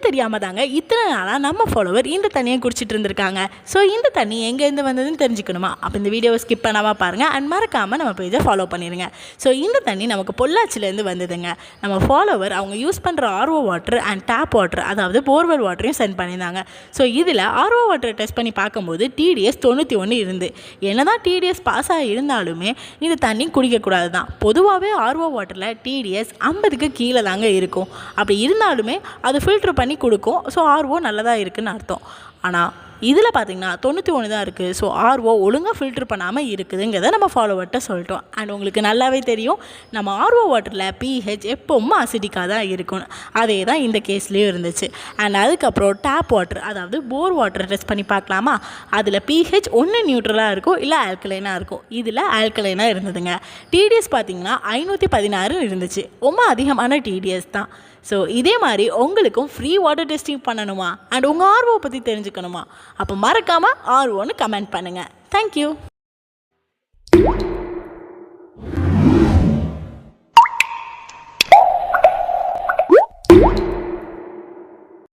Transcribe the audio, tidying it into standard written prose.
தெரியாமல் தாங்க இத்தனை நாளாக நம்ம ஃபாலோவர் இந்த தண்ணியை குடிச்சிட்டு இருந்திருக்காங்க. ஸோ இந்த தண்ணி எங்கேருந்து வந்ததுன்னு தெரிஞ்சுக்கணுமா? அப்போ இந்த வீடியோவை ஸ்கிப் பண்ணாமல் பாருங்கள் அண்ட் மறக்காமல் நம்ம பேஜை ஃபாலோ பண்ணிடுங்க. ஸோ இந்த தண்ணி நமக்கு பொள்ளாச்சிலேருந்து வந்ததுங்க. நம்ம ஃபாலோவர் அவங்க யூஸ் பண்ணுற RO water and tap water, அதாவது போர்வெல் வாட்டரையும் சென்ட் பண்ணியிருந்தாங்க. ஸோ இதில் ஆர்ஓ வாட்டரை டெஸ்ட் பண்ணி பார்க்கும்போது TDS 91 இருந்து, என்னதான் TDS பாஸ் ஆகி இருந்தாலுமே இந்த தண்ணி குடிக்கக்கூடாது தான். பொதுவாகவே ஆர்ஓ வாட்டரில் TDS 50க்கு கீழே தாங்க இருக்கும். அப்படி இருந்தாலுமே அது ஃபில்ட்ரு பண்ணி கொடுக்கும். ஸோ ஆர்ஓ நல்லதாக இருக்குதுன்னு அர்த்தம். ஆனால் இதில் பார்த்திங்கன்னா 91 தான் இருக்குது. ஸோ ஆர்ஓ ஒழுங்காக ஃபில்ட்ரு பண்ணாமல் இருக்குதுங்கிறத நம்ம ஃபாலோவர்கிட்ட சொல்லிட்டோம். அண்ட் உங்களுக்கு நல்லாவே தெரியும், நம்ம ஆர்ஓ வாட்டரில் pH எப்பவும் அசிடிக்காக தான் இருக்கும். அதே தான் இந்த கேஸ்லேயும் இருந்துச்சு. அண்ட் அதுக்கப்புறம் டேப் வாட்டர், அதாவது போர் வாட்டர் டெஸ்ட் பண்ணி பார்க்கலாமா? அதில் pH ஒன்று நியூட்ரலாக இருக்கும், இல்லை ஆல்கலைனாக இருக்கும். இதில் ஆல்கலைனாக இருந்ததுங்க. TDS பார்த்திங்கன்னா 516 இருந்துச்சு. ரொம்ப அதிகமான TDS தான். ஸோ இதே மாதிரி உங்களுக்கும் ஃப்ரீ வாட்டர் டெஸ்டிங் பண்ணணுமா அண்ட் உங்கள் ஆர்ஓ பற்றி தெரிஞ்சுக்கணுமா? அப்போ மறக்காமல் ஆர்ஓன்னு கமெண்ட் பண்ணுங்கள். தேங்க்யூ.